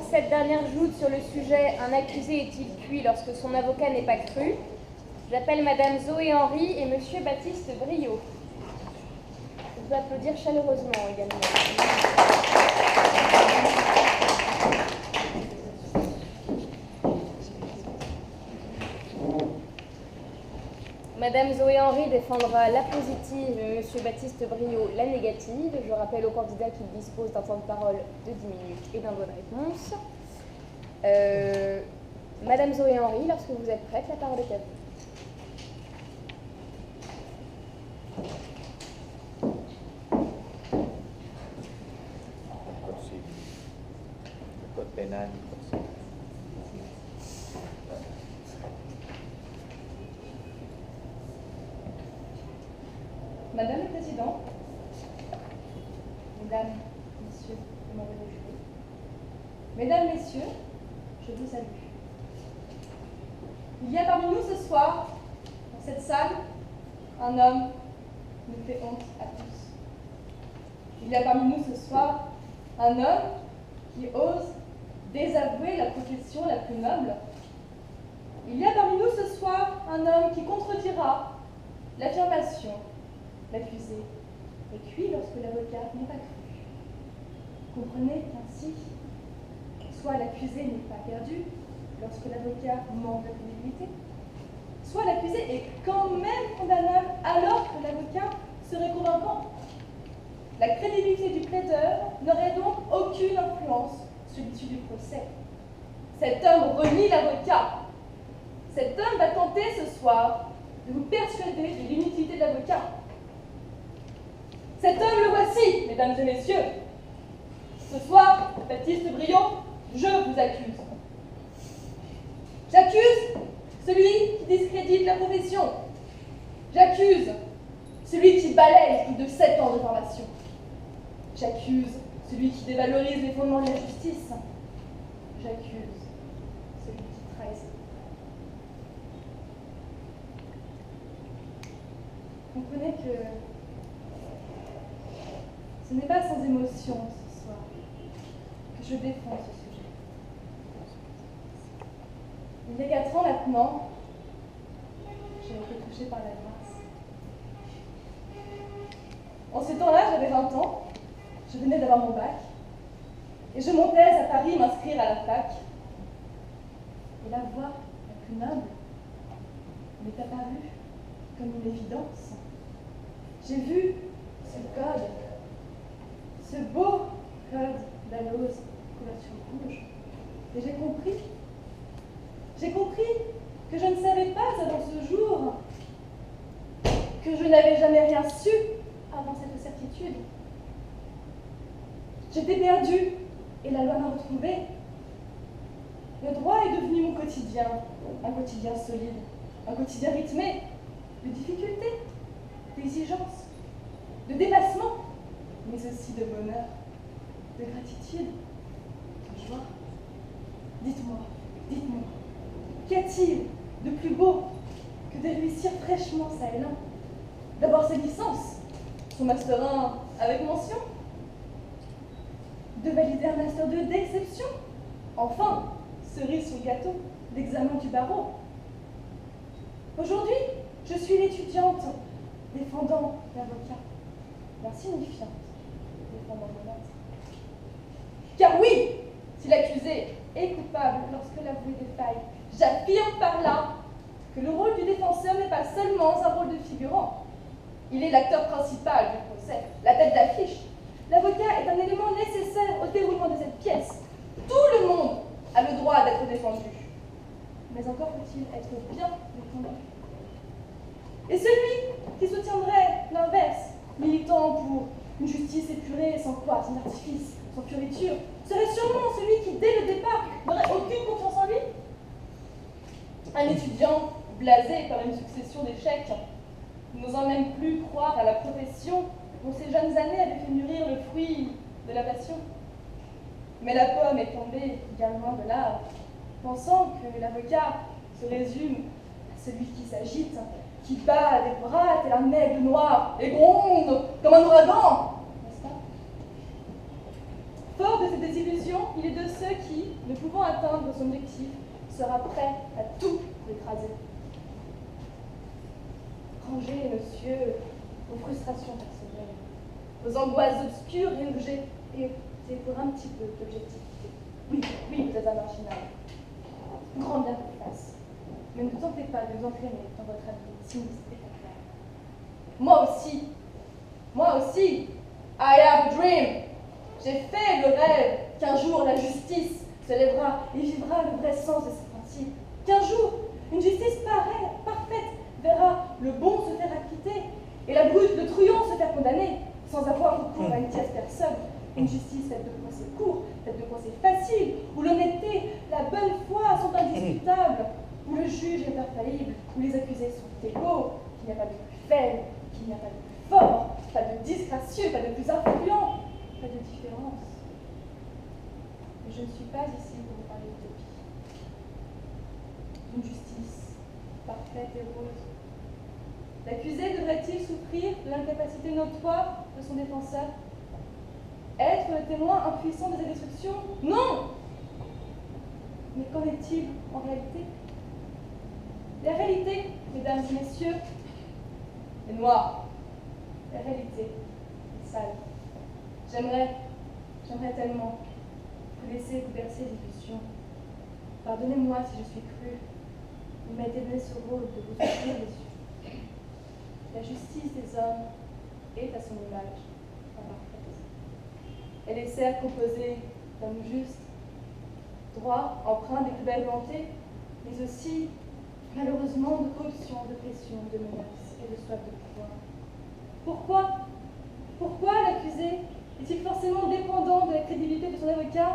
cette dernière joute sur le sujet « Un accusé est-il cuit lorsque son avocat n'est pas cru ?» J'appelle Madame Zoé Henry et Monsieur Baptiste Briot. On peut applaudir chaleureusement également. Madame Zoé Henry défendra la positive et Monsieur Baptiste Briot la négative. Je rappelle au candidat qu'il dispose d'un temps de parole de 10 minutes et d'un droit de réponse. Madame Zoé Henry, lorsque vous êtes prête, la parole est à vous. Madame le Président, Mesdames, Messieurs, membres du jury, Mesdames, Messieurs, je vous salue. Il y a parmi nous ce soir, dans cette salle, un homme qui nous fait honte à tous. Il y a parmi nous ce soir un homme qui ose désavouer la profession la plus noble. Il y a parmi nous ce soir un homme qui contredira l'affirmation: l'accusé est cuit lorsque l'avocat n'est pas cru. Comprenez qu'ainsi, soit l'accusé n'est pas perdu lorsque l'avocat manque de crédibilité, soit l'accusé est quand même condamnable alors que l'avocat serait convaincant. La crédibilité du plaideur n'aurait donc aucune influence sur l'issue du procès. Cet homme renie l'avocat. Cet homme va tenter ce soir de vous persuader de l'inutilité de l'avocat. Cet homme, le voici, mesdames et messieurs. Ce soir, Baptiste Briot, je vous accuse. J'accuse celui qui discrédite la profession. J'accuse celui qui balaye plus de 7 ans de formation. J'accuse celui qui dévalorise les fondements de la justice. J'accuse celui qui trahit. Comprenez que ce n'est pas sans émotion ce soir que je défends ce sujet. Il y a 4 ans maintenant, j'ai été touchée par la grâce. En ce temps-là, j'avais 20 ans, je venais d'avoir mon bac, et je montais à Paris m'inscrire à la fac. Et la voie la plus noble m'est apparue comme une évidence. J'ai vu ce code, ce beau code d'Alloz, couverture rouge, et j'ai compris que je ne savais pas avant ce jour, que je n'avais jamais rien su avant cette certitude. J'étais perdue et la loi m'a retrouvée. Le droit est devenu mon quotidien, un quotidien solide, un quotidien rythmé de difficultés, d'exigences, de dépassement, mais aussi de bonheur, de gratitude, de joie. Dites-moi, qu'y a-t-il de plus beau que de réussir fraîchement ça et là, d'avoir sa licence, son master 1 avec mention, de valider un master 2 d'exception, enfin, cerise sur le gâteau, l'examen du barreau. Aujourd'hui, je suis l'étudiante défendant l'avocat, l'insignifiante défendant le maître. Car oui, si l'accusé est coupable lorsque l'avoué défaille, j'affirme par là que le rôle du défenseur n'est pas seulement un rôle de figurant. Il est l'acteur principal du procès, la tête d'affiche. L'avocat est un élément nécessaire au déroulement de cette pièce. Tout le monde a le droit d'être défendu. Mais encore faut-il être bien défendu. Et celui qui soutiendrait l'inverse, militant pour une justice épurée, sans quoi, sans artifice, sans fioriture, serait sûrement celui qui, dès le départ, n'aurait aucune confiance en lui. Un étudiant blasé par une succession d'échecs, n'osant même plus croire à la profession dont ses jeunes années avaient fait mûrir le fruit de la passion. Mais la pomme est tombée bien loin de l'arbre, pensant que l'avocat se résume à celui qui s'agite, qui bat des bras tel un aigle noir et gronde comme un ouragan, n'est-ce pas? Fort de ces désillusions, il est de ceux qui, ne pouvant atteindre son objectif, sera prêt à tout écraser. Rangez, monsieur, vos frustrations personnelles, vos angoisses obscures et pour un petit peu d'objectivité. Oui, vous êtes un marginal. Grand bien vous fasse. Mais ne tentez pas de vous entraîner dans votre avis sinistre et clair. Moi aussi, I have a dream. J'ai fait le rêve qu'un jour la justice se lèvera et vivra le vrai sens de ses principes. Qu'un jour, une justice parfaite verra le bon se faire acquitter et la brute, le truand se faire condamner sans avoir recours à une tierce personne. Une justice faite de procès courts, faite de procès faciles, où l'honnêteté, la bonne foi sont indiscutables, où le juge est infaillible, où les accusés sont égaux, qu'il n'y a pas de plus faible, qu'il n'y a pas de plus fort, pas de disgracieux, pas de plus influent, pas de différence. Mais je ne suis pas ici pour vous parler d'utopie. Une justice parfaite et rose. L'accusé devrait-il souffrir de l'incapacité notoire de son défenseur? Être le témoin impuissant de sa destruction? Non! Mais qu'en est-il en réalité? La réalité, mesdames et messieurs, est noire. La réalité est sale. J'aimerais tellement vous laisser vous bercer d'illusions. Pardonnez-moi si je suis crue. Il m'a été donné ce rôle de vous ouvrir les yeux. La justice des hommes est à son image, imparfaite. Elle est certes composée d'hommes justes, droits, empreints des plus belles volontés, mais aussi, malheureusement, de corruption, de pression, de menaces et de soif de pouvoir. Pourquoi l'accusé est-il forcément dépendant de la crédibilité de son avocat?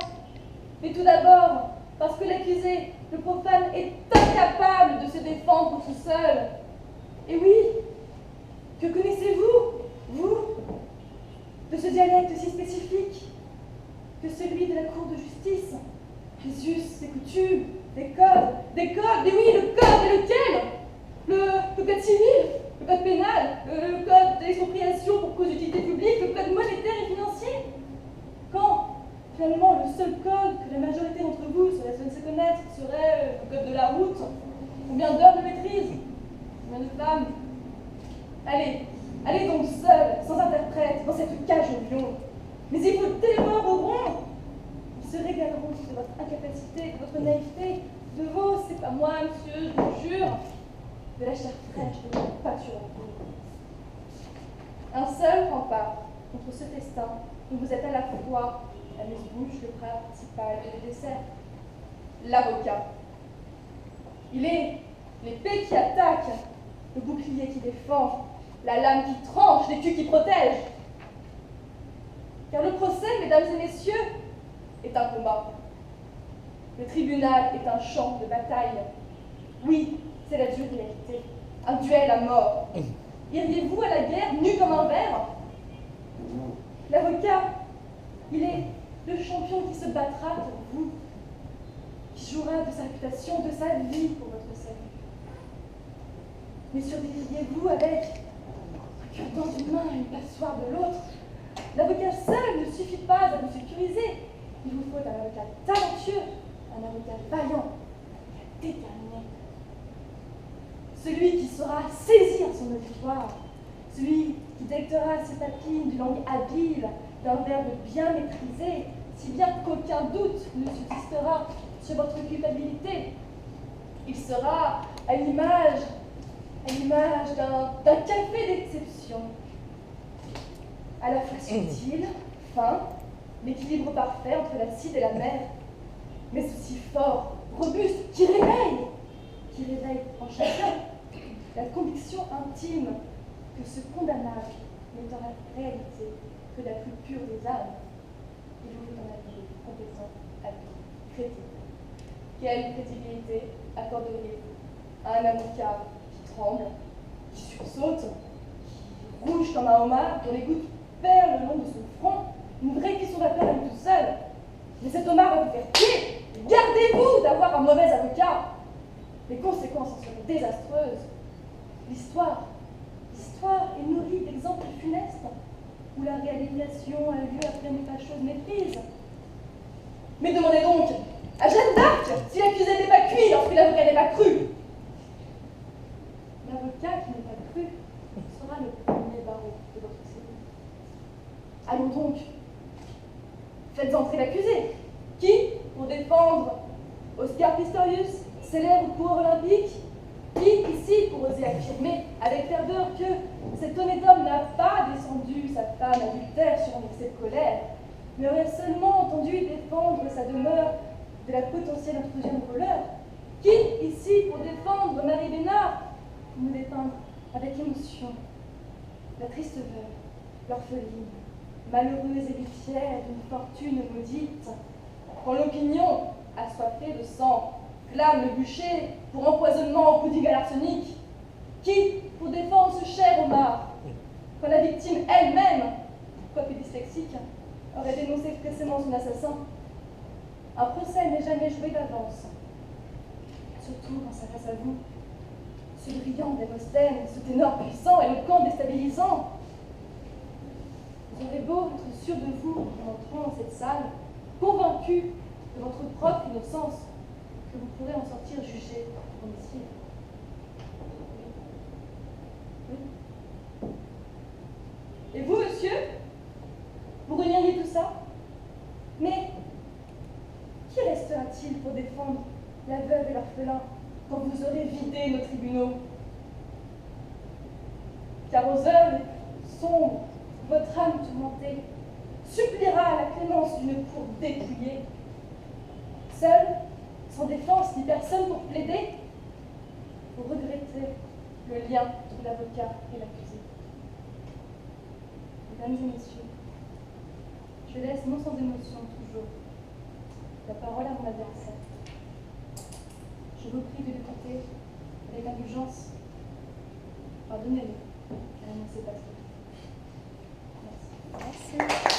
Mais tout d'abord, parce que l'accusé, le profane, est incapable de se défendre tout seul. Et oui, que connaissez-vous, vous, de ce dialecte si spécifique que celui de la cour de justice? Les us, les coutumes, des codes, mais oui, le code est lequel? Le code civil, le code pénal, le code de l'expropriation pour cause d'utilité publique, le code monétaire et financier. Quand, finalement, le seul code que la majorité d'entre vous serait censée connaître serait le code de la route? Combien d'heures de maîtrise? Combien de femmes? Allez donc seul, sans interprète, dans cette cage au lion. Mais ils vous dévoreront. Ils se régaleront de votre incapacité, de votre naïveté, de vos, c'est pas moi, monsieur, je vous jure, de la chair fraîche de votre pâture en cours. Un seul rempart contre ce festin où vous êtes à la fois la muse-bouche, le plat principal et le dessert. L'avocat. Il est l'épée qui attaque, le bouclier qui défend, la lame qui tranche, l'écu qui protège. Car le procès, mesdames et messieurs, est un combat. Le tribunal est un champ de bataille. Oui, c'est la dure réalité, un duel à mort. Iriez-vous à la guerre nu comme un ver? L'avocat, il est le champion qui se battra pour vous, qui jouera de sa réputation, de sa vie pour votre salut. Mais survivriez-vous avec un cure-dent d'une main et une passoire de l'autre? L'avocat seul ne suffit pas à vous sécuriser. Il vous faut un avocat talentueux, un avocat vaillant, un avocat déterminé. Celui qui saura saisir son auditoire, celui qui délectera ses papilles d'une langue habile, d'un verbe bien maîtrisé, si bien qu'aucun doute ne subsistera sur votre culpabilité. Il sera à l'image d'un café d'exception, à la fois subtil, fin, l'équilibre parfait entre l'acide et la mer, mais aussi fort, robuste, qui réveille en chacun la conviction intime que ce condamnable n'est en réalité que la plus pure des âmes. Il vous faut un avis compétent, habile, crédible. Quelle crédibilité accorderiez-vous à un avocat qui tremble, qui sursaute, qui rouge comme un homard, dont les gouttes perlent le long de son front, une vraie cuisson vapeur à lui tout seul? Mais cet homard va vous faire tuer. Gardez-vous d'avoir un mauvais avocat. Les conséquences en seront désastreuses. L'histoire est nourrie d'exemples funestes où la réalisation a lieu après une fâcheuse méprise. Mais demandez donc, À Jeanne d'Arc, si l'accusé n'est pas cuit lorsque l'avocat n'est pas cru. L'avocat qui n'est pas cru sera le premier barreau de votre cellule. Allons donc, faites entrer l'accusé, qui, pour défendre Oscar Pistorius, célèbre coureur olympique, qui, ici, pour oser affirmer avec ferveur que cet honnête homme n'a pas descendu sa femme adultère sur un excès de colère, mais aurait seulement entendu défendre sa demeure de la potentielle intrusion de voleurs, qui, ici, pour défendre Marie Bénard, nous dépeindre avec émotion la triste veuve, l'orpheline, malheureuse héritière d'une fortune maudite, quand l'opinion, assoiffée de sang, clame le bûcher pour empoisonnement au pudding à l'arsenic, qui, pour défendre ce cher homard, quand la victime elle-même, quoique dyslexique, aurait dénoncé expressément son assassin. Un procès n'est jamais joué d'avance, surtout quand ça face à vous. Ce brillant Démosthène, ce ténor puissant, éloquent, déstabilisant. Vous aurez beau être sûr de vous en entrant dans cette salle, convaincu de votre propre innocence, que vous pourrez en sortir jugé homicide. Oui. Et vous, monsieur, vous renieriez tout ça? Mais qui restera-t-il pour défendre la veuve et l'orphelin quand vous aurez vidé nos tribunaux? Car aux heures les plus sombres, votre âme tourmentée suppliera la clémence d'une cour dépouillée. Seul, sans défense ni personne pour plaider, vous regrettez le lien entre l'avocat et l'accusé. Mesdames et messieurs, je laisse non sans émotion toujours la parole à mon adversaire. Je vous prie de l'écouter avec indulgence. Pardonnez-le, car il ne sait pas tout. Merci. Merci.